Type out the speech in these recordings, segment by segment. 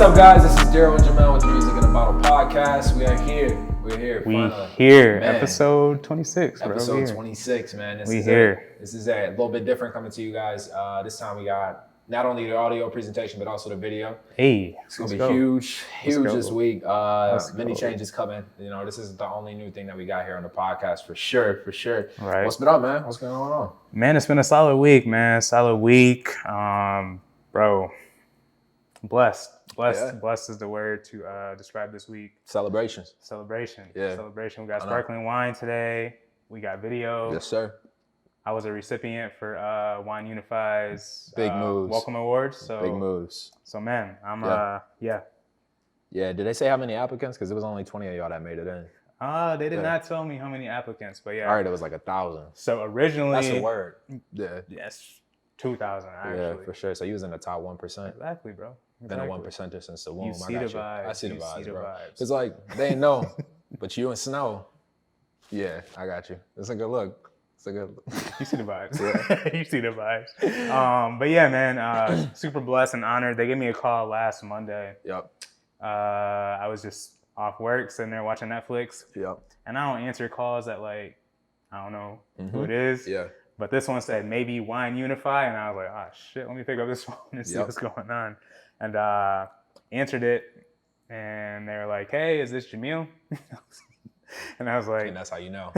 up, guys? This is Darryl and Jamele with the Music in a Bottle podcast. We are here. We're here. Man. Episode 26. Episode 26, man. This is a little bit different coming to you guys. This time we got not only the audio presentation, but also the video. Hey, it's going to be huge this week. Many changes coming. You know, this isn't the only new thing that we got here on the podcast for sure. All right. What's been up, man? What's going on? Man, it's been a solid week, man. Bro. Blessed is the word to describe this week. Celebration. Yeah. Celebration. We got sparkling wine today. We got video. Yes, sir. I was a recipient for Wine Unify's Big moves. Welcome Awards. So big moves. So man, I'm Yeah, did they say how many applicants? Because it was only 20 of y'all that made it in. They did not tell me how many applicants, but yeah. All right, it was like 1,000. So originally... That's a word. Yeah. Yes, 2,000 actually. Yeah, for sure. So you was in the top 1%. Exactly, bro. Been a 1%er since the womb. You see the vibes. I see the vibes, bro. Vibes. It's like, they ain't know, but you and Snow. Yeah, I got you. It's a good look. You see the vibes. Yeah. You see the vibes. But yeah, man, super blessed and honored. They gave me a call last Monday. Yep. I was just off work, sitting there watching Netflix. Yep. And I don't answer calls at I don't know who it is. Yeah. But this one said maybe Wine Unify, and I was like, oh shit, let me pick up this phone and see what's going on. And answered it, and they were like, hey, is this Jamele? And I was like, and that's how you know.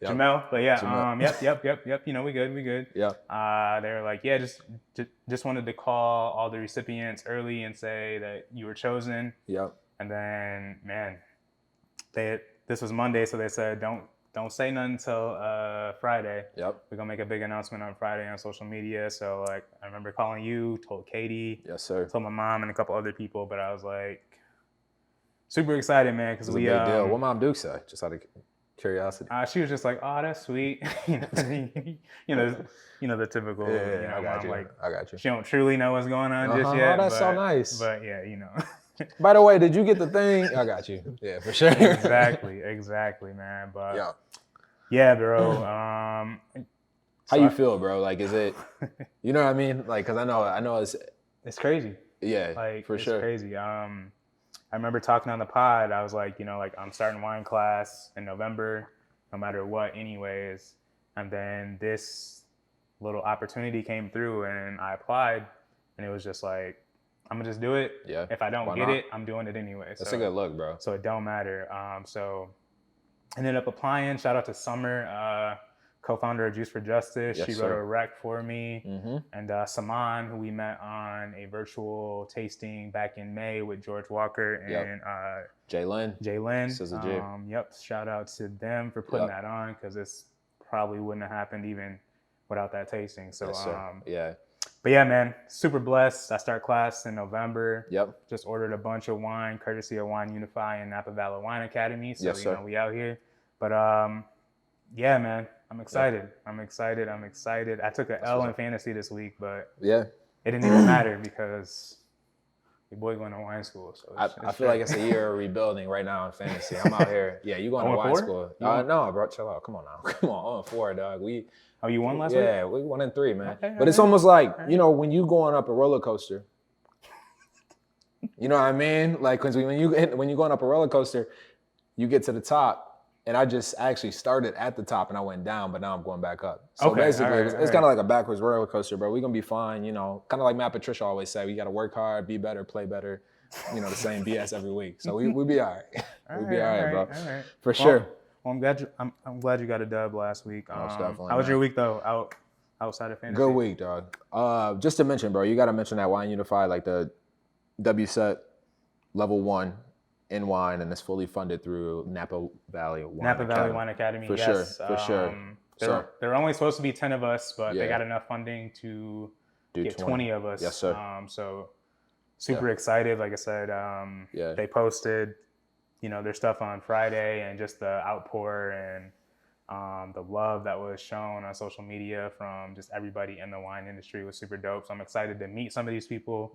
Jamele, but yeah, yep. You know, we good. Yep. They were like, yeah, just wanted to call all the recipients early and say that you were chosen. Yep. And then, man, this was Monday, so they said don't say nothing until Friday. Yep. We're gonna make a big announcement on Friday on social media. So I remember calling you, told Katie. Yes, sir. Told my mom and a couple other people, but I was like super excied, man, because we a big deal. What Mom Duke say? Just out of curiosity. She was just like, oh, that's sweet. you know the typical. Yeah, I got you. I got you. She don't truly know what's going on just yet. Oh, that's so nice. But yeah, you know. By the way, did you get the thing? I got you. Yeah, for sure. Exactly, man. But yeah, bro. How you feel, bro? Like, is it? You know what I mean? Like, cause I know it's crazy. Yeah, for sure. It's crazy. I remember talking on the pod. I was like, I'm starting wine class in November, no matter what, anyways. And then this little opportunity came through, and I applied, and it was just like, I'm gonna just do it. Yeah. If I don't get it, I'm doing it anyway. That's a good look, bro. So it don't matter. So ended up applying. Shout out to Summer, co-founder of Juice for Justice. Yes, she sir. wrote a rec for me. Mm-hmm. And Saman, who we met on a virtual tasting back in May with George Walker and Jalen. This is a G. Yep. Shout out to them for putting that on, because this probably wouldn't have happened even without that tasting. So yes, sir. Yeah. But yeah, man, super blessed. I start class in November. Yep. Just ordered a bunch of wine, courtesy of Wine Unify and Napa Valley Wine Academy. So, yes, sir. we out here. But yeah, man, I'm excited. I'm excited. I took an L in fantasy this week, but it didn't even matter because your boy going to wine school. So I feel like it's a year of rebuilding right now in fantasy. I'm out here. Yeah, you going to wine school. No, bro, chill out. Come on now. Come on, 0-4, dog. You won last week? Yeah, we 1-3, man. Okay, but it's almost like, when you going up a roller coaster, you know what I mean? Like, cause when you going up a roller coaster, you get to the top, and I actually started at the top and I went down, but now I'm going back up. So basically, it's kind of like a backwards roller coaster, bro. We're gonna be fine, kind of like Matt Patricia always say, we gotta work hard, be better, play better, the same BS every week. So we'll be all right. We'll be all right, bro. All right. For sure. Well, I'm glad you got a dub last week. Most definitely. How was your week though? Outside of fantasy. Good week, dog. Just to mention, bro, you got to mention that Wine Unify, like the WSET level 1 in wine, and it's fully funded through Napa Valley Wine Academy. For sure. There are only supposed to be 10 of us, but they got enough funding to get 20 of us. Yes, sir. So super excited. Like I said, they posted their stuff on Friday, and just the outpour and the love that was shown on social media from just everybody in the wine industry was super dope. So I'm excited to meet some of these people,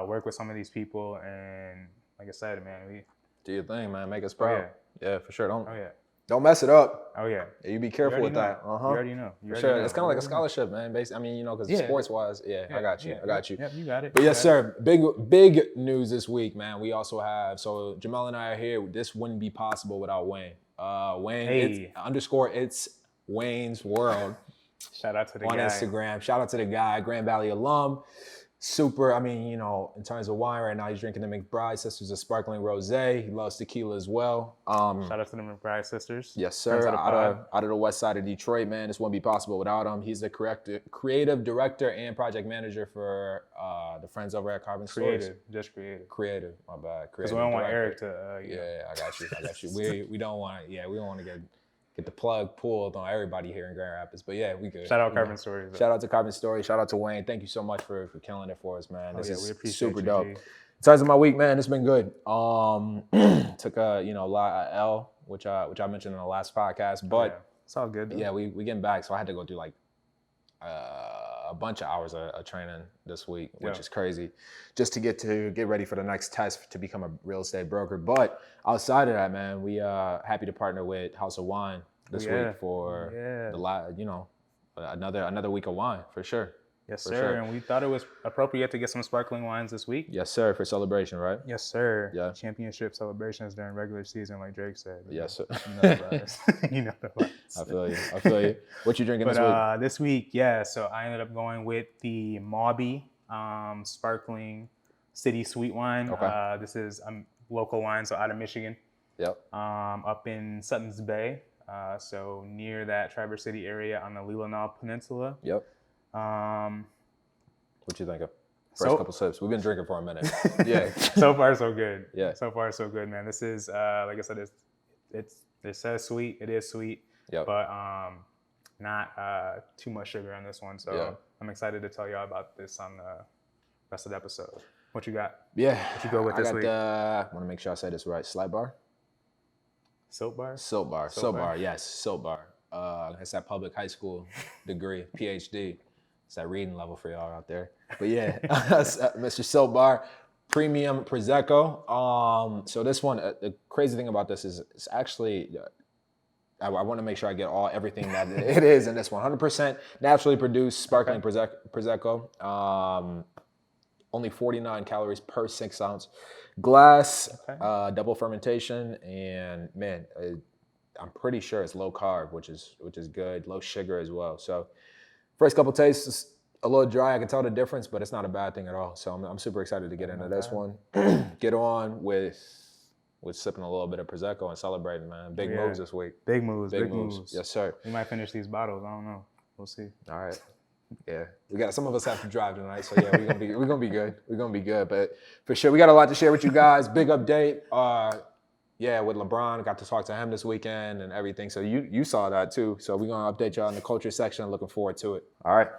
work with some of these people, and like I said, man, do your thing, man. Make us proud. Yeah, for sure. Don't mess it up. Oh yeah. You be careful with that. You already know. For sure. It's kind of like a scholarship, man. I mean, because sports-wise, I got you. Yep, you got it. But yes, sir. Big news this week, man. We also have, so Jamele and I are here. This wouldn't be possible without Wayne. Wayne, it's Wayne's World. Shout out to the guy. On Instagram. Shout out to the guy, Grand Valley alum. Super, I mean, in terms of wine right now, he's drinking the McBride Sisters, a sparkling rosé. He loves tequila as well. Shout out to the McBride Sisters. Yes, sir. Out of the west side of Detroit, man. This wouldn't be possible without him. He's the creative director and project manager for the friends over at Carbon Stores. Just creative. Creative, my bad. Because we don't want Eric to. I got you. We don't want to get the plug pulled on everybody here in Grand Rapids. But yeah, we good. Shout out Carbon Stories. Shout out to Carbon Stories. Shout out to Wayne. Thank you so much for killing it for us, man. This is we appreciate super dope. In terms of my week, man, it's been good. Took a L, which I mentioned in the last podcast, but it's all good. Though. Yeah, we getting back, so I had to go through like a bunch of hours of training this week, which is crazy, just to get ready for the next test to become a real estate broker. But outside of that, man, we happy to partner with House of Wine this week for another week of wine for sure. Yes, sir. Sure. And we thought it was appropriate to get some sparkling wines this week. Yes, sir, for celebration, right? Yes, sir. Yeah. Championship celebrations during regular season, like Drake said. Yes, sir. You know the vibes. I feel you. What you drinking this week? This week, so I ended up going with the Mauby sparkling city sweet wine. Okay. This is local wine, so out of Michigan. Yep. Up in Sutton's Bay, so near that Traverse City area on the Leelanau Peninsula. Yep. What you think of? First couple sips. We've been drinking for a minute. Yeah. So far, so good. Yeah. So far, so good, man. This is, like I said, it says sweet. It is sweet. Yep. But not too much sugar on this one. So I'm excited to tell y'all about this on the rest of the episode. What you got? Yeah. What you go with this week? I want to make sure I say this right. Slight bar? Soap bar? Soap bar. Yes, soap bar. It's that public high school degree, PhD. It's that reading level for y'all out there. But yeah, Mr. Soap Bar, premium Prosecco. So this one, the crazy thing about this is it's actually, I want to make sure I get everything that it is in this one. 100% naturally produced sparkling Prosecco. Only 49 calories per 6 ounce glass, double fermentation, and man, I'm pretty sure it's low carb, which is good, low sugar as well. So first couple tastes, it's a little dry. I can tell the difference, but it's not a bad thing at all. So I'm super excited to get into this one. Get on with sipping a little bit of Prosecco and celebrating, man. Big moves this week. Big moves. Yes, sir. We might finish these bottles. I don't know. We'll see. All right. Yeah, some of us have to drive tonight, so yeah, we're gonna be good. We're gonna be good, but for sure, we got a lot to share with you guys. Big update. With LeBron, got to talk to him this weekend and everything. So you saw that too. So we're gonna update y'all in the culture section. Looking forward to it. All right,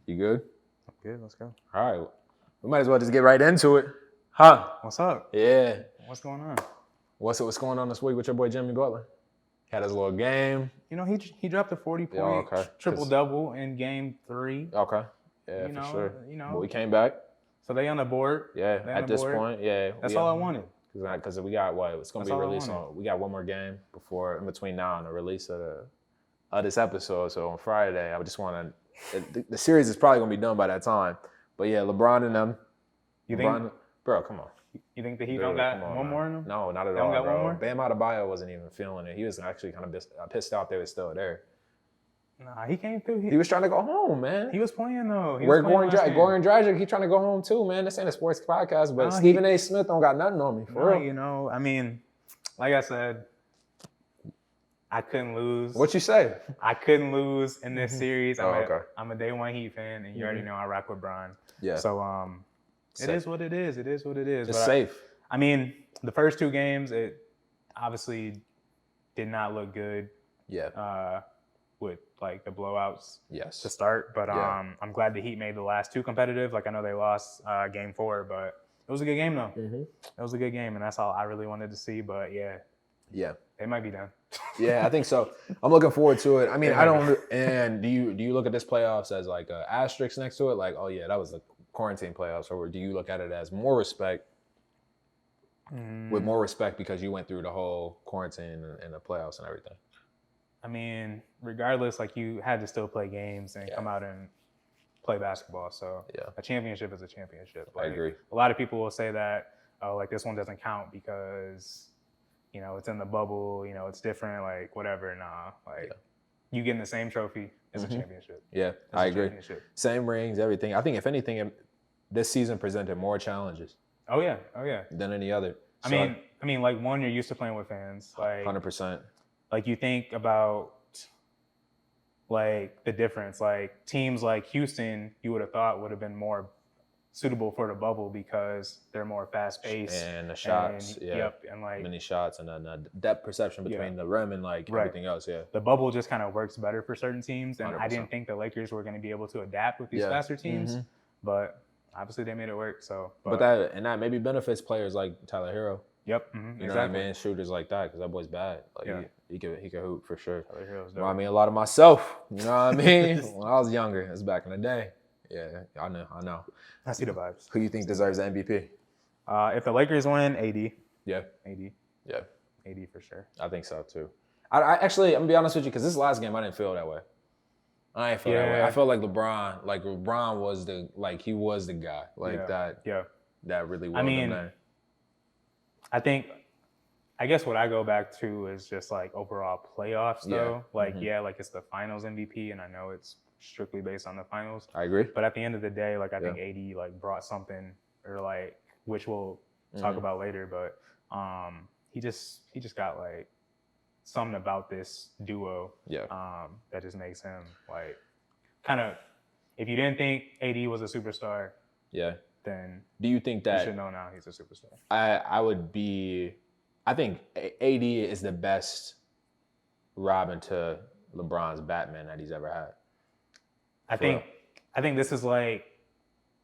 you good? I'm good. Let's go. All right, we might as well just get right into it, huh? What's up? Yeah. What's going on? What's going on this week with your boy Jimmy Butler? Had his little game. He dropped a 40-point triple-double in game 3. Okay. Yeah, for sure. But we came back. So they on the board. Yeah, at this point, yeah. That's all I wanted. Because we got it's going to be released on. We got one more game in between now and the release of this episode. So on Friday, I just want to. The series is probably going to be done by that time. But yeah, LeBron and them. You think? Bro, come on. You think that he don't got one more in him? No, not at all, bro. Bam Adebayo wasn't even feeling it. He was actually kind of pissed out they were still there. Nah, he came through. He was trying to go home, man. He was playing, though. Goran Dragic, he trying to go home, too, man. This ain't a sports podcast, but Stephen A. Smith don't got nothing on me, for real. I mean, like I said, I couldn't lose. What you say? I couldn't lose in this series. I'm a day one Heat fan, and you already know I rock with Bron. Yeah. So, it is what it is. It's safe. I mean, the first 2 games, it obviously did not look good. Yeah. With like the blowouts. Yes. To start, but I'm glad the Heat made the last 2 competitive. Like I know they lost game 4, but it was a good game though. Mm-hmm. It was a good game, and that's all I really wanted to see. But yeah, it might be done. Yeah, I think so. I'm looking forward to it. I mean, I don't. And do you look at this playoffs as like an asterisk next to it? Like, oh yeah, that was the quarantine playoffs, or do you look at it as more respect with more respect because you went through the whole quarantine and the playoffs and everything? I mean, regardless, like you had to still play games and come out and play basketball. So a championship is a championship. Like, I agree. A lot of people will say that, oh, like this one doesn't count because, you know, it's in the bubble, you know, it's different, like whatever. Nah, like you getting the same trophy as a championship. Yeah, I agree. Same rings, everything. I think if anything, this season presented more challenges. Oh yeah. Than any other. So, I mean, like one, you're used to playing with fans. Like 100%. Like you think about like the difference. Like teams like Houston, you would have thought would have been more suitable for the bubble because they're more fast paced and the shots, and like many shots and then the depth perception between the rim and like everything else. The bubble just kind of works better for certain teams, and 100%. I didn't think the Lakers were going to be able to adapt with these faster teams, but obviously they made it work. So, but that maybe benefits players like Tyler Hero. Yep. You know what I mean? Shooters like that, because that boy's bad. Like he could hoop for sure. Tyler Hero's dope. I mean, a lot of myself. You know what I mean? When I was younger, it was back in the day. Yeah, I know. I see the vibes. Who you think deserves the MVP? If the Lakers win, AD. Yeah. AD. Yeah. AD for sure. I think so too. I actually, I'm gonna be honest with you, because this last game I didn't feel that way. I didn't feel that way. I felt like LeBron was the guy. Like that. Yeah. That really was. I mean, I guess what I go back to is just like overall playoffs though. Like like it's the finals MVP, and I know it's strictly based on the finals. I agree. But at the end of the day, like I think AD like brought something, or like, which we'll talk about later, but he just got like something about this duo that just makes him like kind of, if you didn't think AD was a superstar, then do you think that you should know now he's a superstar? I think AD is the best Robin to LeBron's Batman that he's ever had. I think this is like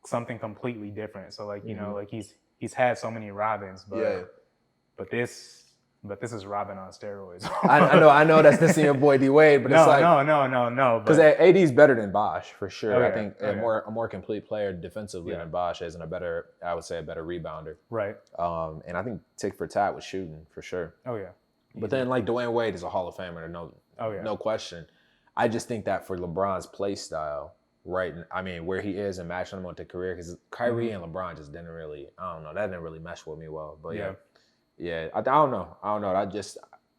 something completely different. So like, you know, like he's had so many Robins, but this is Robin on steroids. I know that's the senior boy D Wade, but it's like no. Because AD's better than Bosh for sure. I think a more complete player defensively than Bosh is, and I would say a better rebounder. Right. And I think tick for tat with shooting for sure. Oh yeah. But then like Dwayne Wade is a Hall of Famer, no question. I just think that for LeBron's play style, right? I mean, where he is and matching him with the career, because Kyrie and LeBron just didn't really, that didn't really mesh with me well. But I don't know.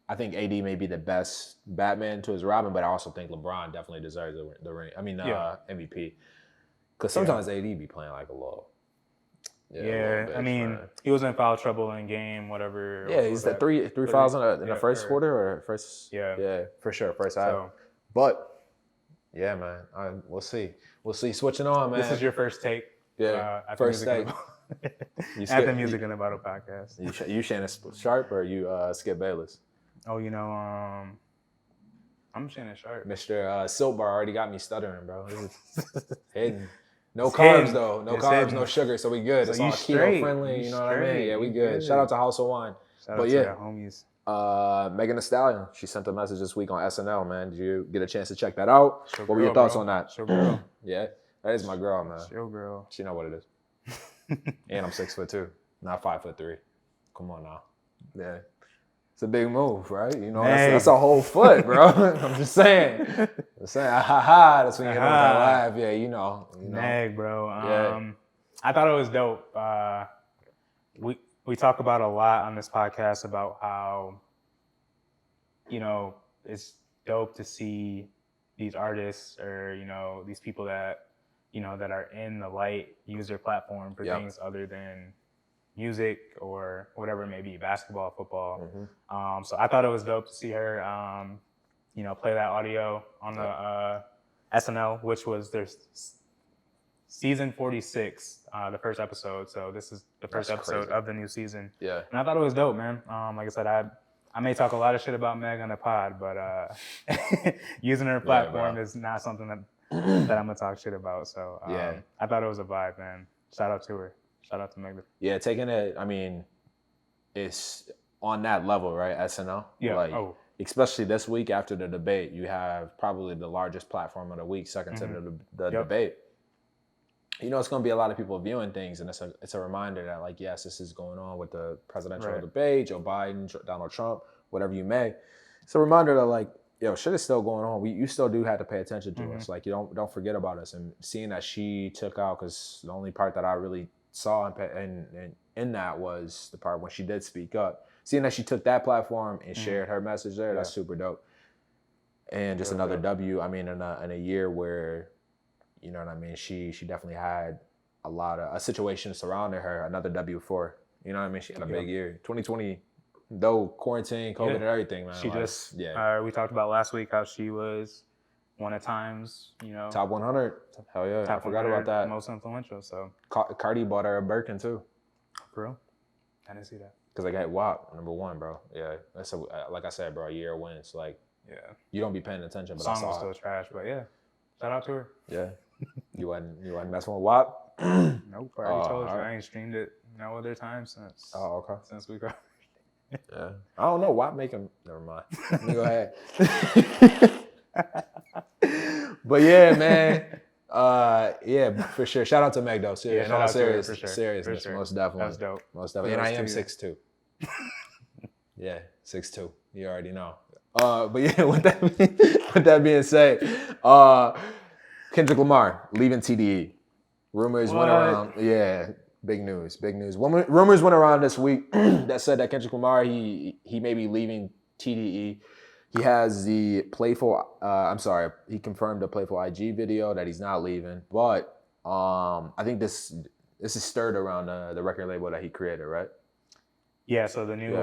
I think AD may be the best Batman to his Robin, but I also think LeBron definitely deserves the ring. I mean, MVP. Because sometimes AD be playing like a little. I mean, he was in foul trouble in game, whatever. Yeah, he's the three fouls in the first quarter or first. Yeah, for sure, first half. But yeah, man, we'll see. Switching on, man. This is your first take. Yeah, first take. At the Music in the Bottle podcast. You Shannon Sharp or you Skip Bayless? Oh, you know, I'm Shannon Sharp. Mr. Siltbar already got me stuttering, bro. Hidden. No carbs though. No carbs, no sugar, so we good. So it's all keto friendly. You know what I mean? Yeah, we good. Shout out to House of Wine. Shout out to our homies. Megan Thee Stallion, she sent a message this week on SNL, man. Did you get a chance to check that out? What were your thoughts on that? Show girl. Yeah, that is my girl, man. Show girl. She know what it is. And I'm 6'2", not 5'3". Come on now. Yeah. It's a big move, right? You know, that's a whole foot, bro. I'm just saying. That's when you hit on that laugh. Yeah, you know. Meg, bro. I thought it was dope. We talk about a lot on this podcast about how, you know, it's dope to see these artists or, you know, these people that, you know, that are in the light use their platform for things other than music or whatever it may be, basketball, football. So I thought it was dope to see her, you know, play that audio on the SNL, which was their season 46, the first episode. So this is the first episode of the new season. Yeah. And I thought it was dope, man. Like I said, I may talk a lot of shit about Meg on the pod, but using her platform is not something that I'm gonna talk shit about. So I thought it was a vibe, man. Shout out to her. Shout out to Megan. Yeah, taking it, I mean, it's on that level, right? SNL. Yeah. Like, especially this week after the debate, you have probably the largest platform of the week, second to the debate. you know, it's going to be a lot of people viewing things, and it's a reminder that, like, yes, this is going on with the presidential debate, Joe Biden, Donald Trump, whatever you may. It's a reminder that, like, yo, shit is still going on. You still do have to pay attention to us. Like, you don't forget about us. And seeing that she took out, because the only part that I really saw in that was the part when she did speak up. Seeing that she took that platform and shared her message there, that's super dope. And just another W. I mean, in a year where, you know what I mean, she definitely had a situation surrounding her. Another W for her. You know what I mean? She had a big year. 2020. Though quarantine, COVID, and everything, man. She we talked about last week how she was one of Time's, you know, top 100. Hell yeah, I forgot about that. Most influential. So Cardi bought her a Birkin too. For real? I didn't see that. Because I got WAP #1, bro. Yeah, that's like I said, bro. A year wins. Like, you don't be paying attention, but the song was still trash. But yeah, shout out to her. Yeah, you wasn't messing with WAP. Nope. I already told you I ain't streamed it no other time since. Oh, okay. Since we got. Yeah, I don't know. WAP make him. Never mind. Let me go ahead. But yeah, man. Yeah, for sure. Shout out to Meg though. Seriousness, most definitely. That's dope. Most definitely. And I am 6'2". Yeah, 6'2". You already know. But yeah, with that being said, Kendrick Lamar leaving TDE. Rumors went around. Yeah. Big news. Rumors went around this week that said that Kendrick Lamar, he may be leaving TDE. He has he confirmed a Playful IG video that he's not leaving. But I think this is stirred around the record label that he created, right? Yeah, so the new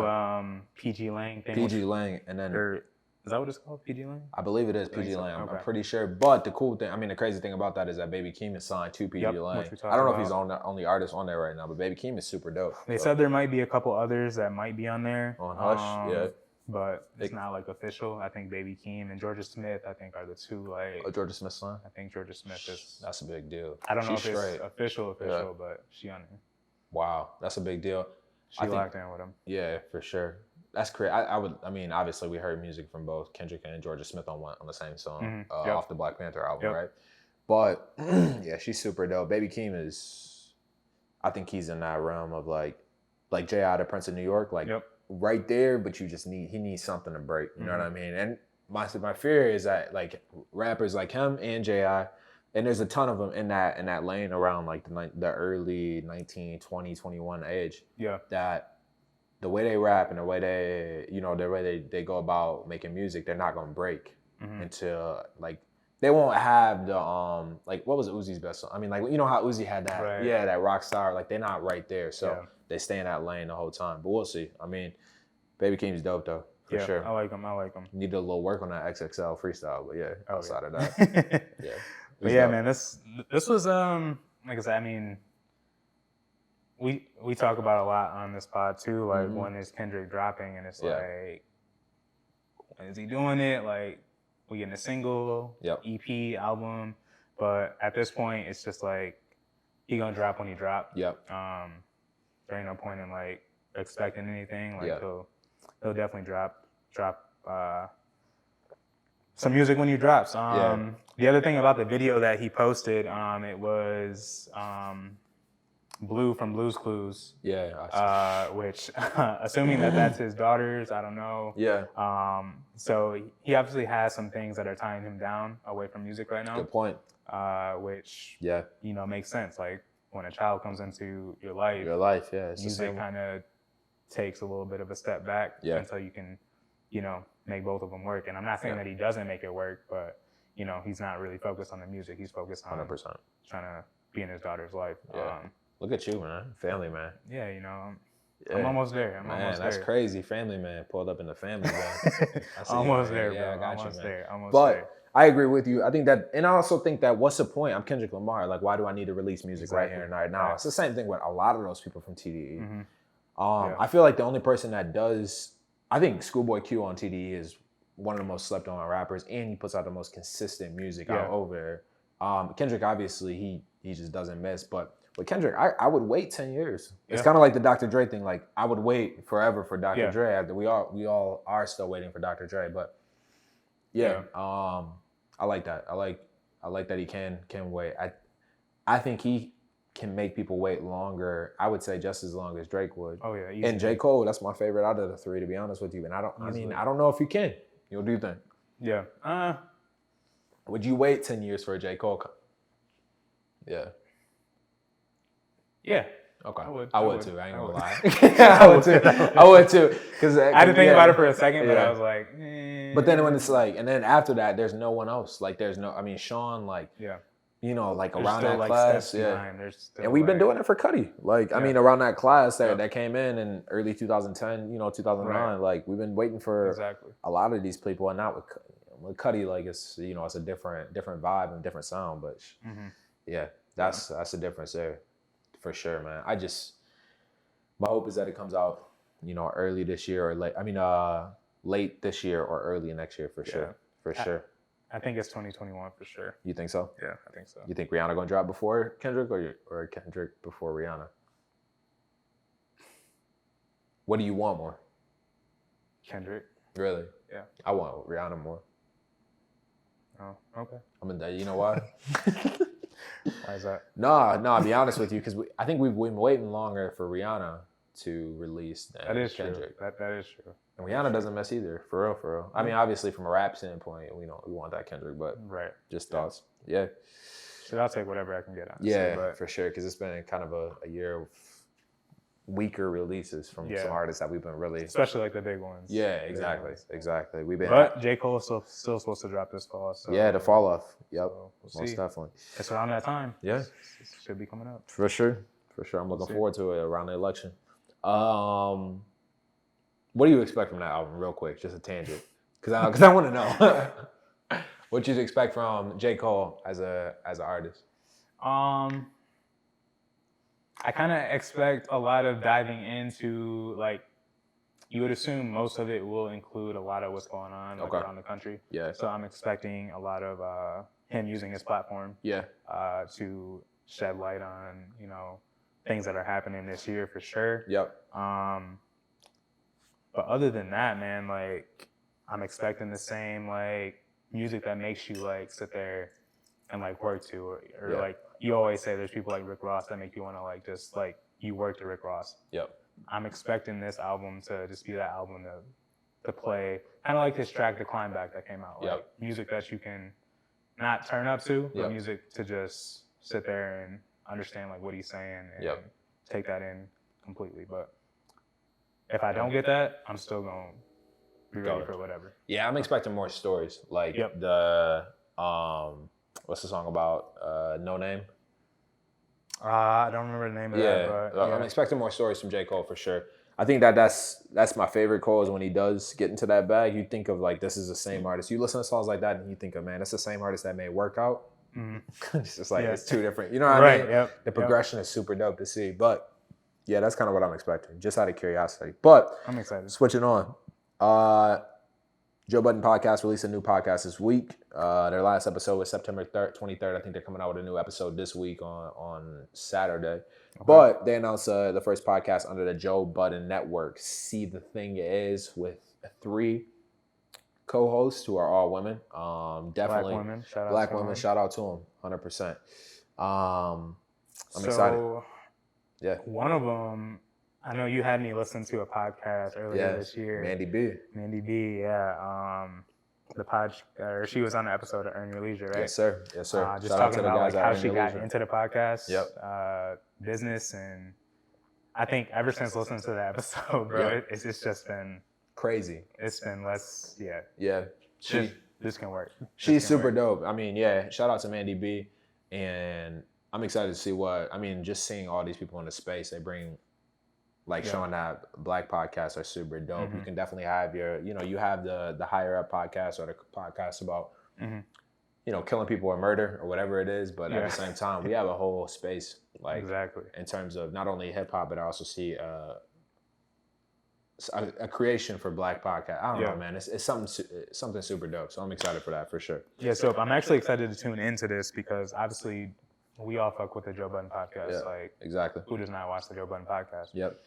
PG Lang thing. PG Lang, and then... Is that what it's called? PG Lang? I believe it is PG Lang. I'm pretty sure. But the cool thing, the crazy thing about that is that Baby Keem is signed to PG Lang. I don't know if he's the only artist on there right now, but Baby Keem is super dope. They said there might be a couple others that might be on there. On Hush, yeah. But it's not like official. I think Baby Keem and Georgia Smith, I think, are the two like. Oh, Georgia Smith's son? I think Georgia Smith is. That's a big deal. I don't know if it's official, but she on there. Wow, that's a big deal. She locked in with him. Yeah, for sure. That's crazy. Obviously we heard music from both Kendrick and Georgia Smith on the same song off the Black Panther album, right? But yeah, she's super dope. Baby Keem is, I think he's in that realm of like J.I. the Prince of New York, like right there, but he needs something to break. You know what I mean? And my fear is that like rappers like him and J.I., and there's a ton of them in that lane around like the early 19, 20, 21 age. Yeah. That the way they rap and the way they go about making music, they're not gonna break until like they won't have the like what was Uzi's best song? I mean, like, you know how Uzi had that that rock star, like they're not right there, so they stay in that lane the whole time. But we'll see. I mean, Baby Keem's dope though, for sure. I like him. Needed a little work on that XXL freestyle, but outside of that, But yeah, dope. Man, this was like I said, I mean. We talk about a lot on this pod too, like when is Kendrick dropping, and it's like, when is he doing it? Like, we getting a single, EP, album, but at this point, it's just like he gonna drop when he drop. There ain't no point in like expecting anything. Like he'll definitely drop some music when he drops. The other thing about the video that he posted, it was. Blue from Blue's Clues. Which, assuming that's his daughter's, I don't know. So he obviously has some things that are tying him down away from music right now. Good point. Which, makes sense. Like, when a child comes into your life, it's music kind of takes a little bit of a step back until you can, make both of them work. And I'm not saying that he doesn't make it work, but, he's not really focused on the music. He's focused on 100% trying to be in his daughter's life. Look at you, man. Family man. Yeah, I'm almost there. That's crazy. Family man pulled up in the family man. Almost there, bro. I got you, man. Almost there. I agree with you. I think that, and I also think that what's the point? I'm Kendrick Lamar. Like, why do I need to release music right here and right now? It's the same thing with a lot of those people from TDE. I feel like the only person that does, I think Schoolboy Q on TDE is one of the most slept on rappers, and he puts out the most consistent music out over there. Kendrick, obviously, he just doesn't miss, but with Kendrick, I would wait 10 years. It's kind of like the Dr. Dre thing. Like, I would wait forever for Dr. Dre. We all are still waiting for Dr. Dre, but I like that. I like that he can wait. I think he can make people wait longer. I would say just as long as Drake would. Oh yeah, easily. And J. Cole, that's my favorite out of the three, to be honest with you. And I don't know if you can. What do you think? Yeah. Would you wait 10 years for a J. Cole? Yeah. Yeah. Okay. I would too. I ain't gonna lie. I would too. Because I had to think about it for a second, but I was like, But then when it's like, and then after that, there's no one else. Like, there's no. I mean, Sean, like, you know, like there's around that class, and we've been doing it for Cudi. Like, I mean, around that class that came in early 2010, 2009. Like, we've been waiting for a lot of these people, and not with Cudi. Like, it's it's a different vibe and different sound. But that's the difference there. For sure, man. My hope is that it comes out, early this year or late. I mean, late this year or early next year for sure. For sure. I think it's 2021 for sure. You think so? Yeah, I think so. You think Rihanna gonna drop before Kendrick or Kendrick before Rihanna? What do you want more? Kendrick. Really? Yeah. I want Rihanna more. Oh, okay. You know why? Why is that? No, I'll be honest with you, because I think we've been waiting longer for Rihanna to release than Kendrick. True. That is true. And Rihanna doesn't mess either, for real. I mean, obviously from a rap standpoint, we want that Kendrick, but just thoughts. Yeah. So I'll take whatever I can get. Honestly, for sure, because it's been kind of a year of weaker releases from some artists that we've been really, especially like the big ones. Yeah, exactly. We've been, but J. Cole's still supposed to drop this fall. So the fall off. Yep, so we'll most see. Definitely. It's around that time. Yeah, it should be coming up for sure. I'm looking forward to it around the election. What do you expect from that album, real quick? Just a tangent, because I want to know what you expect from J. Cole as an artist. I kind of expect a lot of diving into, like, you would assume most of it will include a lot of what's going on around the country. Yeah. So I'm expecting a lot of him using his platform. To shed light on things that are happening this year for sure. Yep. But other than that, man, like, I'm expecting the same, like, music that makes you, like, sit there and, like, work to, or like, you always say there's people like Rick Ross that make you want to, like, just, like, you work to Rick Ross. Yep. I'm expecting this album to just be that album to play, kind of like his track, The Climb Back, that came out. Like, music that you can not turn up to, but music to just sit there and understand, like, what he's saying and take that in completely. But if I don't get that, I'm still going to be ready for whatever. Yeah, I'm expecting more stories. Like the, what's the song about? No Name? I don't remember the name of that. But I'm expecting more stories from J. Cole for sure. I think that's my favorite Cole is when he does get into that bag. You think of, like, this is the same artist. You listen to songs like that and you think of, man, that's the same artist that made Workout. It's just like, it's two different, you know what I mean? Yep. The progression is super dope to see. But yeah, that's kind of what I'm expecting, just out of curiosity. But I'm excited. Switching on. Joe Budden Podcast released a new podcast this week. Their last episode was September 23rd. I think they're coming out with a new episode this week on Saturday. Okay. But they announced the first podcast under the Joe Budden Network. See the Thing Is, with 3 co-hosts who are all women. Definitely Black women. Shout out to them, 100%. I'm excited. Yeah. One of them, I know you had me listen to a podcast earlier this year. Mandy B, yeah. She was on the episode of Earn Your Leisure, right? Yes, sir. Just talking about, like, how she got into the podcast business, and I think ever since listening to that episode, bro, it's just been crazy. It's been less, Yeah. This can work. She's super dope. I mean, shout out to Mandy B, and I'm excited to see just seeing all these people in the space they bring. Like, showing that Black podcasts are super dope. You can definitely have you have the higher up podcast or the podcast about, killing people or murder or whatever it is. But at the same time, we have a whole space, like, in terms of not only hip hop, but I also see a creation for Black podcast. I don't know, man. It's something super dope. So I'm excited for that for sure. Yeah, so I'm actually excited to tune into this because obviously we all fuck with the Joe Budden podcast. Yeah, like, exactly. Who does not watch the Joe Budden podcast? Yep.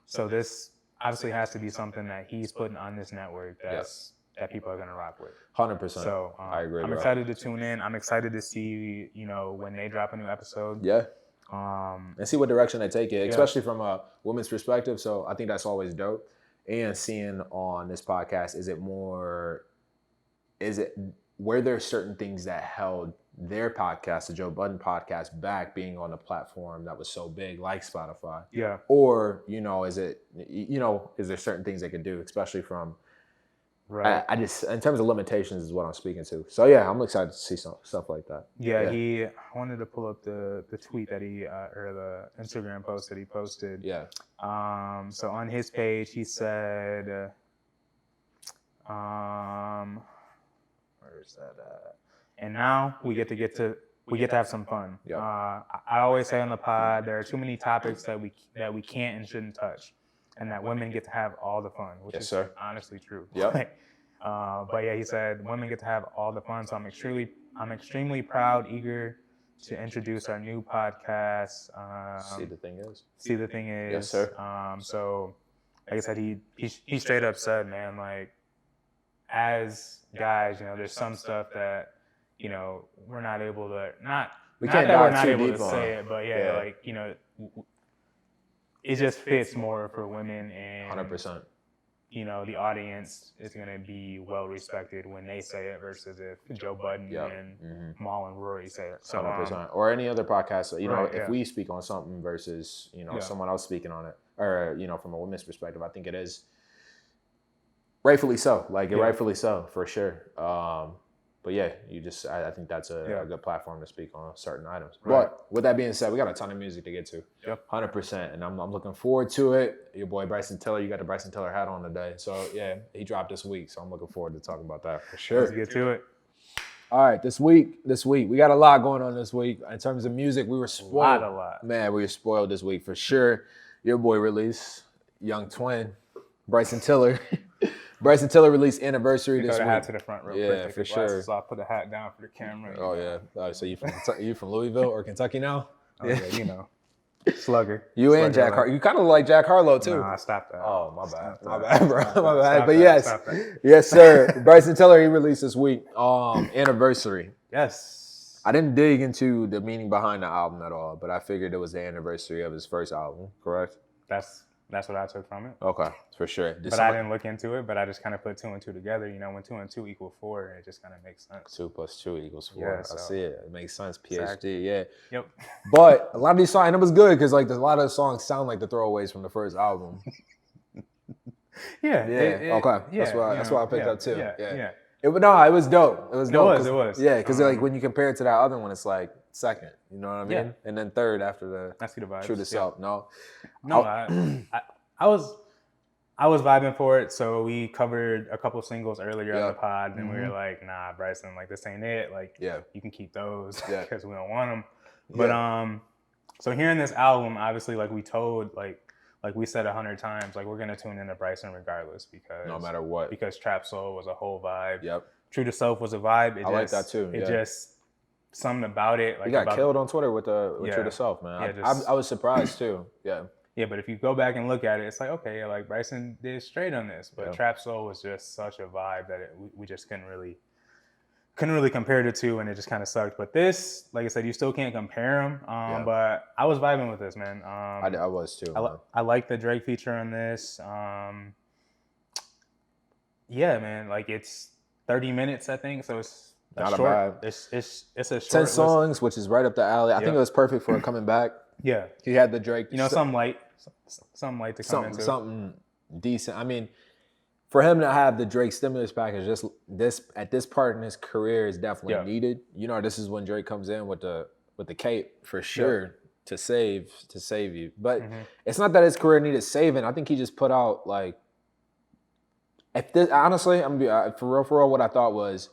So this obviously has to be something that he's putting on this network that's that people are gonna rock with. 100%. So I agree. I'm excited to tune in. I'm excited to see, you know, when they drop a new episode. Yeah. And see what direction they take it, especially from a women's perspective. So I think that's always dope. And seeing on this podcast, were there certain things that held their podcast, the Joe Budden podcast, back being on a platform that was so big like Spotify? Yeah. Or, you know, is there certain things they could do, especially from, right. I just, in terms of limitations is what I'm speaking to. So yeah, I'm excited to see some stuff like that. Yeah. I wanted to pull up the tweet that or the Instagram post that he posted. Yeah. So on his page, he said, where is that at? And now we get to have some fun. Yep. I always say on the pod, there are too many topics that we can't and shouldn't touch, and that women get to have all the fun, which is honestly true. Yep. But yeah, he said women get to have all the fun. So I'm extremely proud, eager to introduce our new podcast. See the thing is. Yes, sir. So like I said, he straight up said, man, like, as guys, you know, there's some stuff that, you know, we're not able to say it, but like, you know, it just fits more for women, and 100%. You know, the audience is going to be well respected when they say it versus if Joe Budden and Mal and Rory say it. So 100%. Or any other podcast, you know, if we speak on something versus, you know, someone else speaking on it, or, you know, from a women's perspective, I think it is rightfully so. Rightfully so, for sure. But yeah, I think that's a good platform to speak on certain items. Right. But with that being said, we got a ton of music to get to. Yep. 100%. And I'm looking forward to it. Your boy Bryson Tiller, you got the Bryson Tiller hat on today. So yeah, he dropped this week. So I'm looking forward to talking about that for sure. Let's get to it. All right, this week, we got a lot going on this week. In terms of music, we were spoiled. A lot. Man, we were spoiled this week for sure. Your boy released, Young Twin, Bryson Tiller. Bryson Tiller released Anniversary this week. Throw the hat to the front real quick. Yeah, for sure. So I'll put the hat down for the camera. Oh, yeah. So you from Louisville or Kentucky now? Oh, yeah, you know. Slugger. And Jack Harlow. You kind of like Jack Harlow, too. Nah, stop that. Oh, my bad. My bad, bro. My bad. But yes, sir. Bryson Tiller, he released this week. Anniversary. Yes. I didn't dig into the meaning behind the album at all, but I figured it was the anniversary of his first album, correct? That's what I took from it. Okay, for sure. I didn't look into it, but I just kind of put 2 and 2 together. You know, when 2 and 2 equal 4, it just kind of makes sense. 2 + 2 = 4. Yeah, I see it. It makes sense. PhD, yeah. Yep. But a lot of these songs, and it was good because like a lot of the songs sound like the throwaways from the first album. Okay. That's why I picked up too. Yeah. It was dope. It was. Yeah, because like when you compare it to that other one, it's like second. You know what I mean? Yeah. And then third after the I see the vibes. True to Self. I was vibing for it. So we covered a couple singles earlier on the pod, and we were like, "Nah, Bryson, like this ain't it. Like, you can keep those because we don't want them." But so hearing this album, obviously, like we told, like we said 100 times, like we're gonna tune into Bryson regardless because no matter what, because Trap Soul was a whole vibe. Yep. True to Self was a vibe. I like that too. It just something about it. Like he got killed on Twitter with True to Self, man. I was surprised too. Yeah. Yeah, but if you go back and look at it, it's like, okay, like Bryson did straight on this, but Trap Soul was just such a vibe that we just couldn't really compare the two, and it just kind of sucked. But this, like I said, you still can't compare them. But I was vibing with this, man. I was too. I like the Drake feature on this. Yeah, man, like it's 30 minutes, I think, so it's not short. Bad. It's a short 10 songs, which is right up the alley. I think it was perfect for coming back. Yeah, he had the Drake. You know, something light to come into. Something decent. I mean, for him to have the Drake stimulus package, at this part in his career is definitely needed. You know, this is when Drake comes in with the cape for sure to save you. But it's not that his career needed saving. I think he just put out like. Honestly, I'm gonna be for real. What I thought was,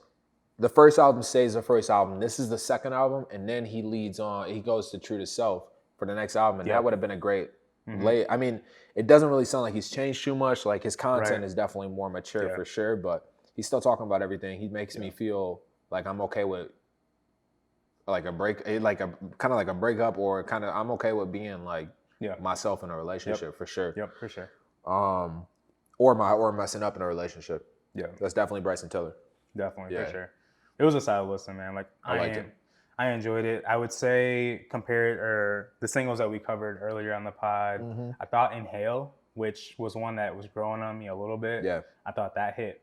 the first album stays the first album. This is the second album, and then he leads on. He goes to True to Self for the next album, and that would have been a great late. I mean, it doesn't really sound like he's changed too much. Like his content is definitely more mature for sure, but he's still talking about everything. He makes me feel like I'm okay with like a break, like a kind of like a breakup, or kind of I'm okay with being like myself in a relationship for sure. Yep, for sure. Or messing up in a relationship. Yeah. That's definitely Bryson Tiller. Definitely, for sure. It was a solid listen, man. Like I liked it. I enjoyed it. I would say the singles that we covered earlier on the pod, I thought Inhale, which was one that was growing on me a little bit. Yeah. I thought that hit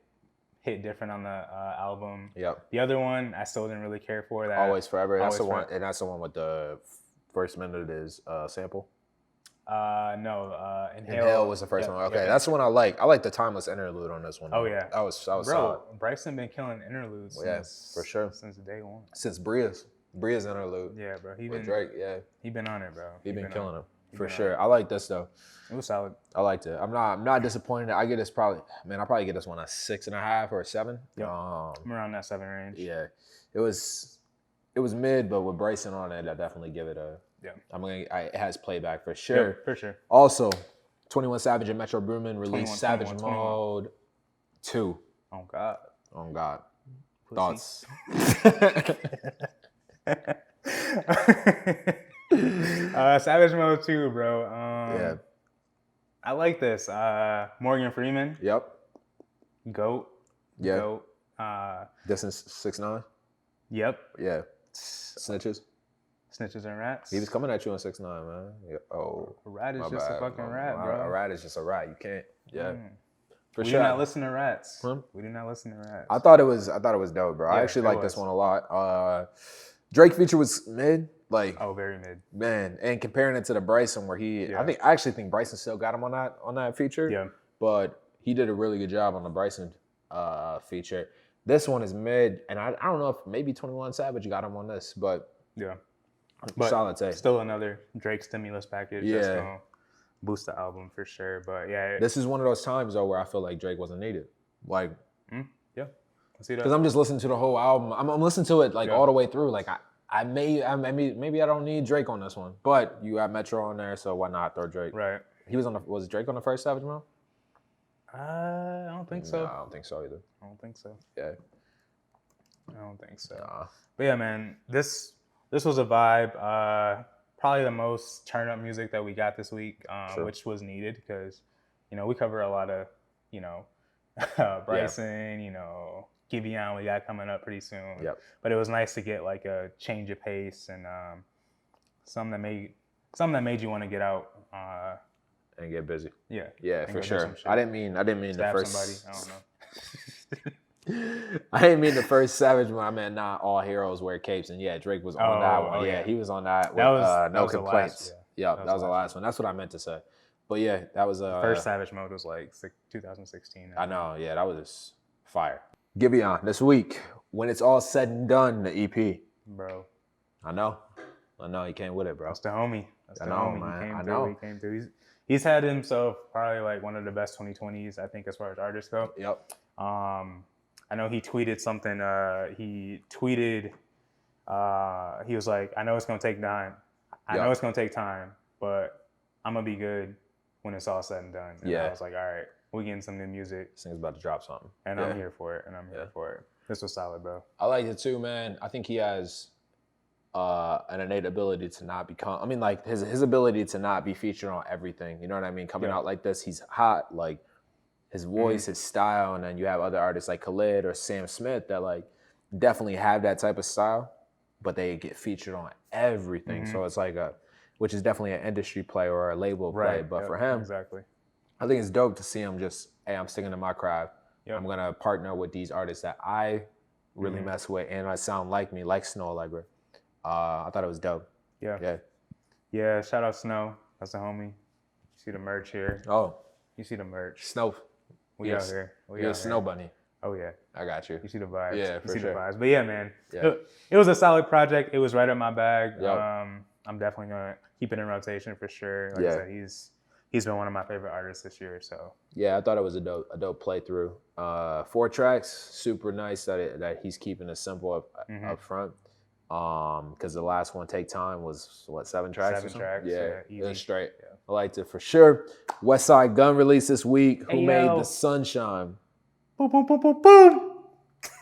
different on the album. Yep. The other one, I still didn't really care for that. Always Forever. That's the one, and that's the one with the first minute is sample. No, Inhale was the first one. Okay, that's the one I like. I like the timeless interlude on this one. Oh yeah, that was bro. solid. Bryson been killing interludes. Yes, for sure. Since day one. Since Bria's interlude. Yeah, bro. With Drake. Yeah, he been on it, bro. He been killing him for sure. I like this though. It was solid. I liked it. I'm not disappointed. I get this I'll probably get this one a 6.5 or a 7. Yep. I'm around that 7 range. Yeah, it was mid, but with Bryson on it, I definitely give it a. Yeah, it has playback for sure. Yeah, for sure. Also, 21 Savage and Metro Boomin released Savage Mode 2. Oh God. Pussy. Thoughts? Savage Mode 2, bro. Yeah. I like this. Morgan Freeman. Yep. GOAT. Yeah. GOAT. Distance 6'9". Yep. Yeah. Snitches and rats. He was coming at you on 6'9", man. Yeah. Oh. A rat is just a fucking rat, bro. A rat is just a rat. You can't. Yeah. For we sure. do not listen to rats. Hmm? We do not listen to rats. I thought it was dope, bro. Yeah, I actually like this one a lot. Drake feature was mid. Like, very mid. Man, and comparing it to the Bryson where I actually think Bryson still got him on that feature. Yeah. But he did a really good job on the Bryson feature. This one is mid, and I don't know if maybe 21 Savage got him on this, but yeah. But solid take. Still another Drake stimulus package. Yeah. That's gonna boost the album for sure. But yeah. This is one of those times though where I feel like Drake wasn't needed. Like yeah. I see that. Because I'm just listening to the whole album. I'm listening to it all the way through. Like maybe I don't need Drake on this one. But you got Metro on there, so why not throw Drake? Right. Was Drake on the first Savage Mode? I don't think so. No, I don't think so either. I don't think so. Yeah. I don't think so. Nah. But yeah, man, this was a vibe. Probably the most turn up music that we got this week, which was needed because, we cover a lot of, Bryson, Giveon we got coming up pretty soon. Yep. But it was nice to get like a change of pace and something that made you want to get out and get busy. Yeah. Yeah, for sure. I didn't mean Stab the first. somebody. I don't know. I didn't mean the first Savage Mode. I meant not all heroes wear capes, and Drake was on that one. Yeah, he was on that. With, no complaints. That was the last one. That's what I meant to say. But yeah, that was first Savage Mode was like 2016. I know. Yeah, that was fire. Giveon this week when it's all said and done. The EP, bro. I know. He came with it, bro. That's the homie. I know, man. He came through. He's had himself probably like one of the best 2020s, I think, as far as artists go. Yep. I know he tweeted something. He was like, I know it's going to take time. I know it's going to take time, but I'm going to be good when it's all said and done. And I was like, all right, we're getting some new music. This thing's about to drop something. And I'm here for it. This was solid, bro. I liked it too, man. I think he has an innate ability to not become, his ability to not be featured on everything. You know what I mean? Coming out like this, he's hot, like, his voice, his style, and then you have other artists like Khalid or Sam Smith that like definitely have that type of style, but they get featured on everything. So it's like which is definitely an industry play or a label play. But for him, exactly, I think it's dope to see him just, hey, I'm sticking to my craft. Yep. I'm gonna partner with these artists that I really mess with and I sound like me, like Snow Allegra. I thought it was dope. Yeah. Shout out Snow. That's the homie. You see the merch here. Oh, you see the merch. Snow. We out here. You're a snow bunny. Oh, yeah. I got you. You see the vibes. Yeah, for sure. You see the vibes. But yeah, man. Yeah. It was a solid project. It was right up my bag. Yep. I'm definitely going to keep it in rotation for sure. Like I said, he's been one of my favorite artists this year. So yeah, I thought it was a dope playthrough. 4 tracks, super nice that he's keeping it simple up front. Because the last one, Take Time, was what, 7 tracks? 7 tracks. Yeah, easy. It straight. Yeah. I liked it for sure. West Side Gun released this week. Who made the sunshine? Boom, boom, boom, boom, boom.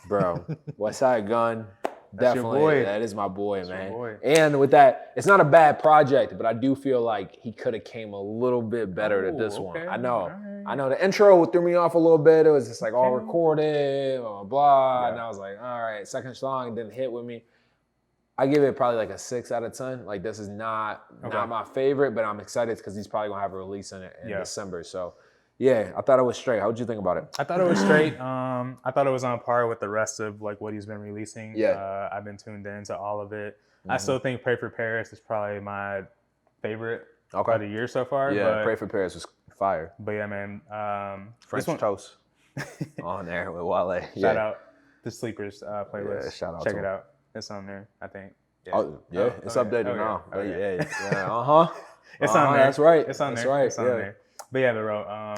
Bro, West Side Gun. That's definitely, your boy. That is my boy, That's man. your boy. And with that, it's not a bad project, but I do feel like he could have came a little bit better than this one. I know. I know the intro threw me off a little bit. It was just like all recorded, blah, blah, blah. And I was like, all right, second song didn't hit with me. I give it probably like a 6 out of 10. Like this is not my favorite, but I'm excited because he's probably gonna have a release in December. So yeah, I thought it was straight. How would you think about it? I thought it was straight. I thought it was on par with the rest of like what he's been releasing. Yeah. I've been tuned into all of it. I still think Pray for Paris is probably my favorite of the year so far. Yeah, but, Pray for Paris was fire. But yeah, man. French Toast on there with Wale. Shout out the Sleepers playlist. Yeah, shout out Check to it him. out. It's on there, I think. Yeah. It's updated now. Oh, yeah. It's on there. That's right. It's on there. That's right. It's on there. But yeah, bro.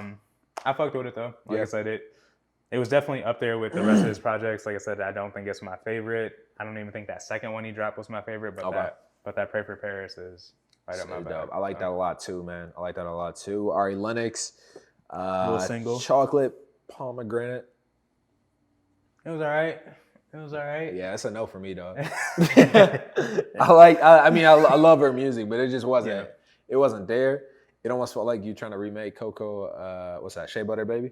I fucked with it though. Like I said, it was definitely up there with the rest of his projects. Like I said, I don't think it's my favorite. I don't even think that second one he dropped was my favorite. But that Pray for Paris is right up my back. I like that a lot too, man. I like that a lot too. Ari Lennox, little single, Chocolate Pomegranate. It was all right. Yeah, it's a no for me, though. I love her music, but it just wasn't. It wasn't there. It almost felt like you trying to remake Coco. What's that? Shea Butter Baby.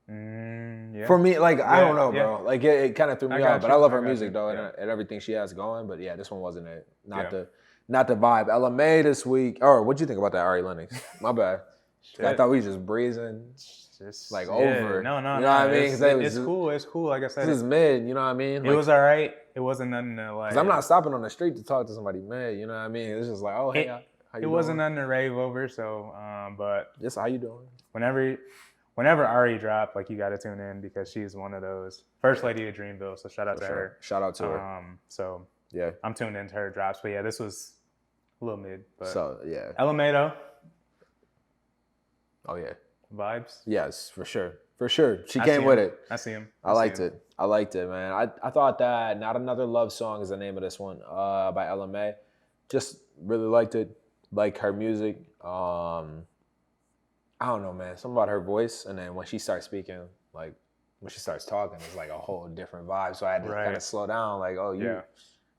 For me, like I don't know, bro. Like it kind of threw me off. But I love her music though, and everything she has going. But yeah, this one wasn't it. Not the vibe. LMA this week. Or what'd you think about that Ari Lennox? My bad. I thought we was just breezing. Just like over. No. You know what I mean? It's cool. It's cool. Like I said, this is mid. You know what I mean? It was all right. It wasn't nothing to like. Cause I'm not stopping on the street to talk to somebody mid. You know what I mean? It's just like, oh hey, how you doing? It wasn't nothing to rave over. So, but just how you doing? Whenever Ari dropped, like you got to tune in because she's one of those first lady of Dreamville. So shout out to her. Shout out to her. So yeah, I'm tuned into her drops. But yeah, this was a little mid. But so yeah, Elemedo. Oh yeah. Vibes? Yes, for sure. For sure. She came with it. I see him. I liked it, man. I thought that Not Another Love Song is the name of this one by LMA. Just really liked it. Like her music. I don't know, man. Something about her voice. And then when she starts speaking, like when she starts talking, it's like a whole different vibe. So I had to kind of slow down. Like, I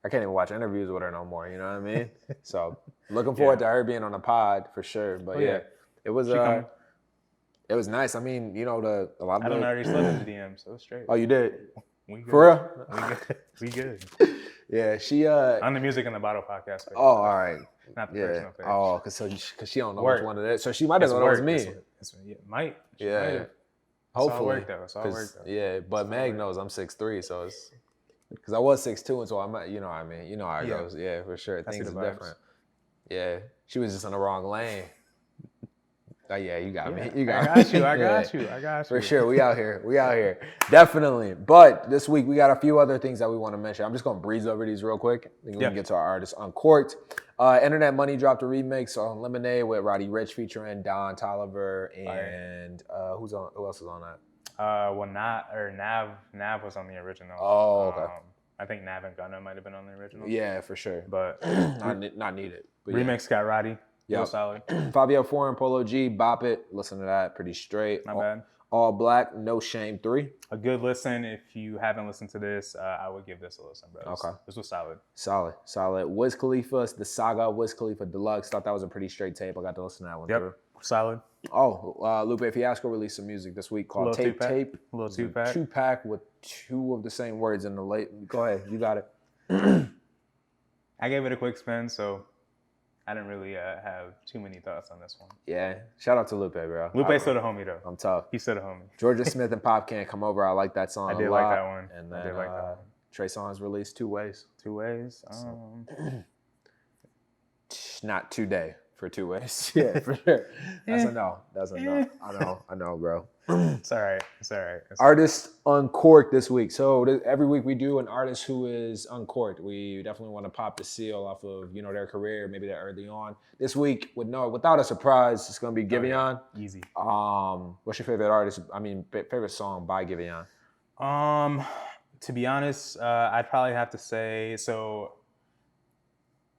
can't even watch interviews with her no more. You know what I mean? So looking forward to her being on the pod for sure. But it was it was nice. I mean, you know, a lot of I don't already slid in the DM, so it's straight. Oh, you did? We good. For real? We good. Yeah, she on the Music in the Bottle podcast page. Oh, all right. Not the personal page. Oh, cause she don't know which one it is. So she might have thought it was me. Might. Yeah. Hopefully. It's all work though. Yeah, but Meg knows I'm 6'3", so it's because I was 6'2", and so I'm, you know what I mean. You know how it goes. Yeah, for sure. Things are different. Yeah, she was just in the wrong lane. Oh, yeah, you got me. You got me. I got you. For sure, we out here. Definitely. But this week, we got a few other things that we want to mention. I'm just going to breeze over these real quick. Then we can get to our artist, Uncorked. Internet Money dropped a remix on Lemonade with Roddy Ricch featuring Don Toliver and who else is on that? Nav was on the original. Oh, okay. I think Nav and Gunna might have been on the original. Yeah, for sure. But not needed. But remix got Roddy. Yeah, solid. Fabio Foreign, Polo G, Bop It. Listen to that, pretty straight. Not bad. All Black, No Shame 3. A good listen. If you haven't listened to this, I would give this a listen, bro. Okay. This was solid. Solid. Wiz Khalifa, the Saga Wiz Khalifa Deluxe. Thought that was a pretty straight tape. I got to listen to that one through. Solid. Oh, Lupe Fiasco released some music this week called Tape. Little 2-pack. 2-pack with two of the same words in the late. Go ahead, you got it. I gave it a quick spin, so I didn't really have too many thoughts on this one. Yeah. Shout out to Lupe, bro. Lupe's still the homie, though. I'm tough. He's still the homie. Georgia Smith and Pop Can't Come Over. I like that song a lot. I did like that one. And then Trey Songz released 2 Ways. 2 Ways? Not today for 2 Ways. Yeah, for sure. That's a no. I know, bro. It's all right. Artist Uncorked this week. So every week we do an artist who is uncorked. We definitely want to pop the seal off of their career, maybe they're early on. This week, without a surprise, it's gonna be Giveon. Easy. What's your favorite artist? Favorite song by Giveon? To be honest, I'd probably have to say so.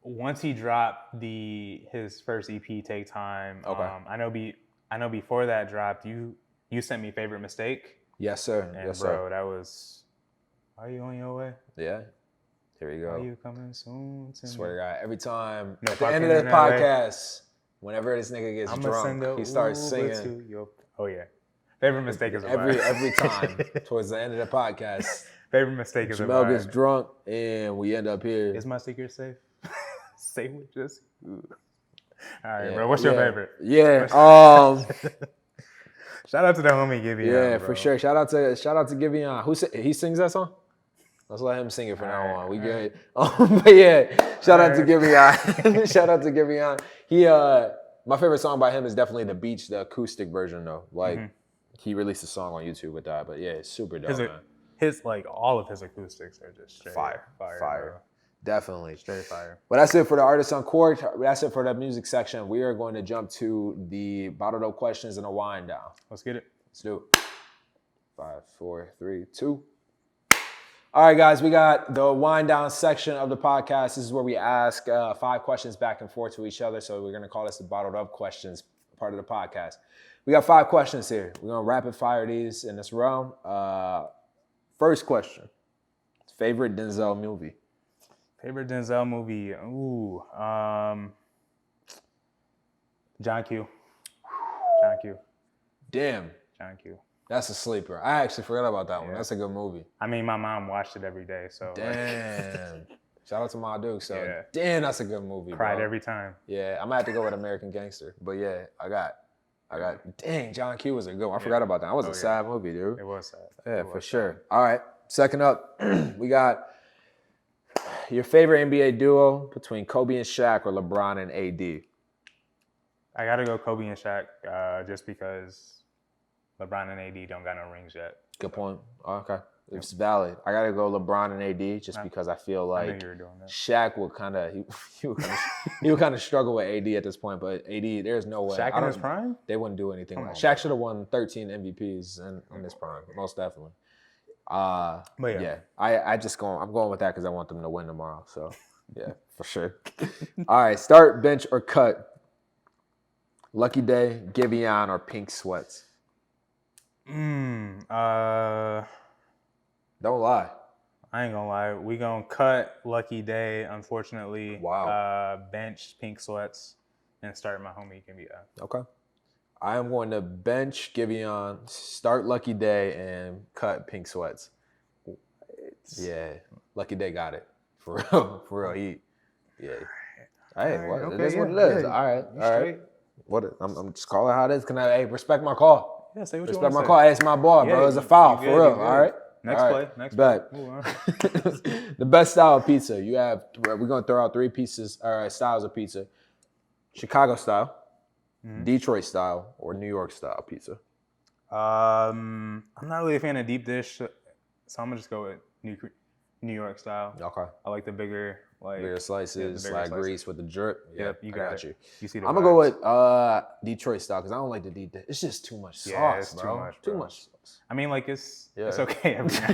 Once he dropped his first EP, Take Time. Okay. I know before that dropped, you sent me Favorite Mistake. Yes, sir. And yes, bro, sir. That was. Are you on your way? Yeah. Here we go. Are you coming soon? Swear to God, every time at the end of the podcast, whenever this nigga gets drunk, he starts singing. Oh yeah. Favorite mistake is a every time towards the end of the podcast. Favorite mistake is Jamele gets drunk and we end up here. Is my secret safe? Safe with just. All right, bro. What's your favorite? Yeah. Shout out to the homie Giveon. Yeah, bro. for sure. Shout out to Giveon. He sings that song? Let's let him sing it from now on. We good. But yeah, shout out to Giveon. Shout out to Giveon. He my favorite song by him is definitely The Beach, the acoustic version though. Like he released a song on YouTube with that, but yeah, it's super dope, man. His like all of his acoustics are just straight fire. Bro. Definitely. Straight fire. But that's it for the Artists Uncorked. That's it for the music section. We are going to jump to the bottled up questions and a wind down. Let's get it. Let's do it. 5, 4, 3, 2. All right, guys, we got the wind down section of the podcast. This is where we ask 5 questions back and forth to each other. So we're going to call this the bottled up questions part of the podcast. We got 5 questions here. We're going to rapid fire these in this round. First question. Favorite Denzel movie? Favorite Denzel movie? Ooh. John Q. John Q. Damn. John Q. That's a sleeper. I actually forgot about that one. That's a good movie. I mean, my mom watched it every day, so. Damn. Shout out to my Duke. So, damn, that's a good movie, Cried every time. Yeah, I might have to go with American Gangster. But yeah, I got. Dang, John Q was a good one. I forgot about that. That was a sad movie, dude. It was sad. Yeah, for sure. All right. Second up, we got your favorite NBA duo between Kobe and Shaq or LeBron and AD. I gotta go Kobe and Shaq, just because LeBron and AD don't got no rings yet. Good point. Okay. It's valid. I gotta go LeBron and AD just because I feel like I knew you were doing that. Shaq would kind of he would kind of struggle with AD at this point, but AD, there's no way. Shaq in his prime? They wouldn't do anything. Shaq should have won 13 MVPs in his prime, most definitely. But yeah, I'm going with that because I want them to win tomorrow. So yeah, for sure. All right, start, bench, or cut. Lucky Day, Giveon, or Pink Sweats. Don't lie. I ain't gonna lie. We gonna cut Lucky Day, unfortunately. Wow. Bench Pink Sweats and start my homie Giveon. Okay. I am going to bench Giveon, start Lucky Day, and cut Pink Sweats. Yeah. Lucky Day got it. For real. Yeah. Hey, what? It is what it is. All right. What? I'm just calling how it is. Can I respect my call? Yeah, say what respect you want to say. Respect my call. Hey, it's my boy, bro. It's a foul, for real. All right. Next play. The best style of pizza. We're going to throw out 3 pieces, styles of pizza. Chicago style, Detroit style, or New York style pizza. I'm not really a fan of deep dish, so I'm going to just go with New York style. Okay. I like the bigger slices, grease with the drip. Yep, you got you. You see the I'm going to go with Detroit style because I don't like the deep dish. It's just too much sauce, yeah, it's bro. Too much sauce. I mean, like, it's okay every now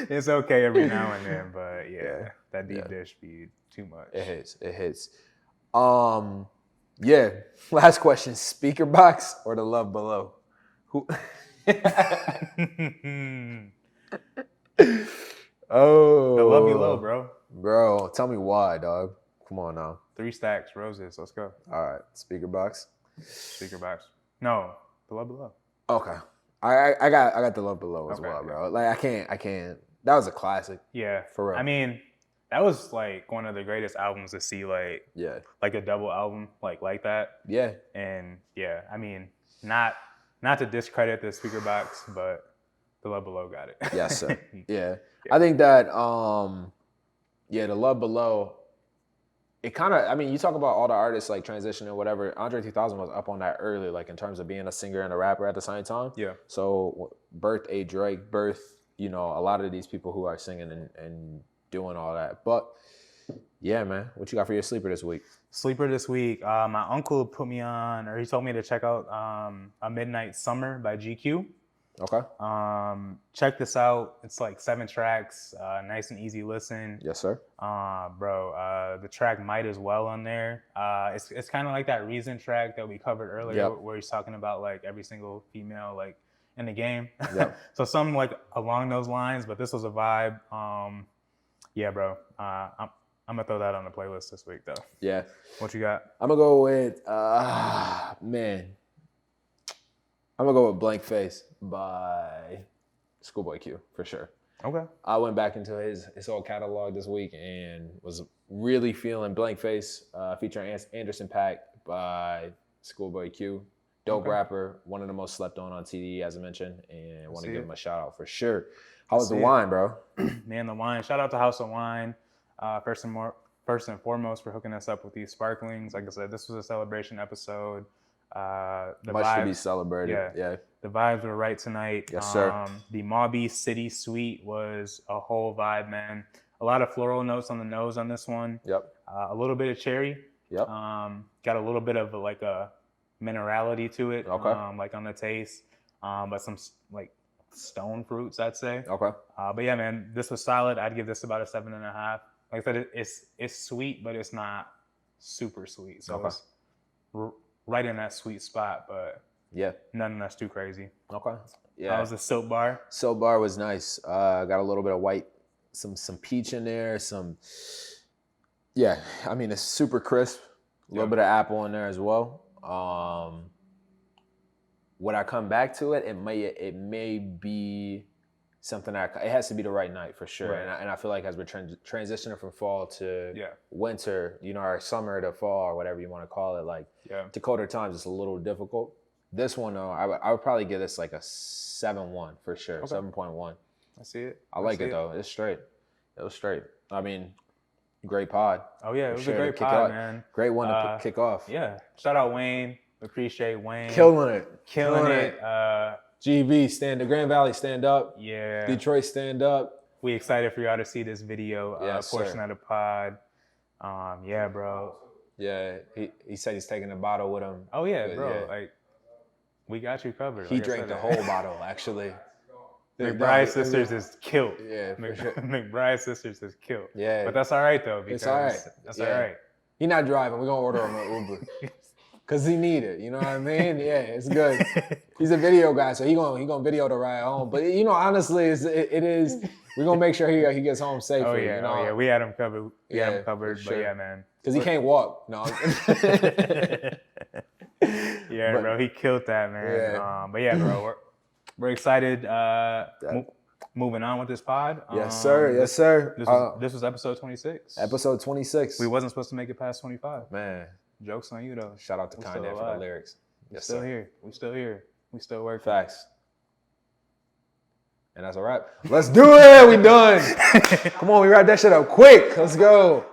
It's okay every now and then, but that deep dish be too much. It hits. Yeah. Last question, speaker box or the Love Below? Who? Oh. The Love Below, bro. Bro, tell me why, dog. Come on now. 3 stacks, roses. Let's go. All right. Speaker box. No, the Love Below. Okay. I got the Love Below as well, bro. Like I can't. That was a classic. Yeah. For real. I mean, that was like one of the greatest albums to see, like a double album like that. Yeah. And yeah, I mean, not to discredit the speaker box, but the Love Below got it. Yes, sir. Yeah. I think that the Love Below, it kind of, I mean, you talk about all the artists like transitioning or whatever. Andre 3000 was up on that early, like in terms of being a singer and a rapper at the same time. Yeah. So birth A Drake, a lot of these people who are singing and doing all that. But yeah, man, what you got for your sleeper this week? Sleeper this week, my uncle put me on, or he told me to check out A Midnight Summer by GQ. Okay. Check this out. It's like 7 tracks, nice and easy listen. Yes, sir. Bro, the track Might As Well on there. It's kind of like that Reason track that we covered earlier, where he's talking about like every single female like in the game. Yep. So something like along those lines, but this was a vibe. Yeah, bro. I'm gonna throw that on the playlist this week though. Yeah. What you got? I'm gonna go with man. I'm gonna go with Blank Face by Schoolboy Q for sure. Okay. I went back into his whole catalog this week and was really feeling Blank Face, featuring Anderson .Paak by Schoolboy Q. Dope rapper, one of the most slept on TDE, as I mentioned, and want to give him a shout out for sure. How was the wine, bro? Man, the wine. Shout out to House of Wine. First and foremost for hooking us up with these sparklings. Like I said, this was a celebration episode. Much to be celebrated. Yeah. The vibes were right tonight. Yes, sir. The Mauby City Suite was a whole vibe, man. A lot of floral notes on the nose on this one. Yep. A little bit of cherry. Yep. Got a little bit of like a minerality to it. Okay. Like on the taste. But some like stone fruits, I'd say. Okay. But yeah, man, this was solid. I'd give this about a 7.5. Like I said, it's sweet, but it's not super sweet. So it's right in that sweet spot, but nothing that's too crazy. Okay. Yeah. That was a Silk Bar. Silk Bar was nice. Got a little bit of white, some peach in there, I mean, it's super crisp. A little bit of apple in there as well. When I come back to it, it may be something it has to be the right night for sure. Right. And I feel like as we're transitioning from fall to winter, or summer to fall or whatever you want to call it, like to colder times, it's a little difficult. This one though, I would probably give this like a 7.1 for sure, 7.1. I see it. I like it though. It's straight. It was straight. I mean, great pod. Oh yeah, it was a great pod, man. Great one to kick off. Yeah. Shout out Wayne. Appreciate Wayne. Killing it. GV, Grand Valley, stand up. Yeah. Detroit, stand up. We excited for y'all to see this video portion of the pod. Yeah, bro. Yeah, he said he's taking the bottle with him. Oh yeah, bro. Yeah. Like, we got you covered. He drank the whole bottle, actually. McBride Sisters is killed. Yeah, for sure. McBride Sisters is killed. Yeah. But that's all right though, because it's all right. That's all right. He not driving. We're gonna order him an Uber. Cause he need it, you know what I mean? Yeah, it's good. He's a video guy, so he gonna video the ride home. But honestly, it is. We're gonna make sure he gets home safely. Oh yeah, we had him covered. We had him covered, sure. But yeah, man. Cause he can't walk. No. Yeah, bro, he killed that, man. Yeah. But yeah, bro, we're excited. Moving on with this pod. Yes, sir. Yes, sir. This was episode 26. Episode 26. We wasn't supposed to make it past 25. Man. Joke's on you, though. Shout out to Kanye for the lyrics. We're still here. We still here. We still working. Facts. And that's a wrap. Let's do it. We done. Come on, we wrap that shit up quick. Let's go.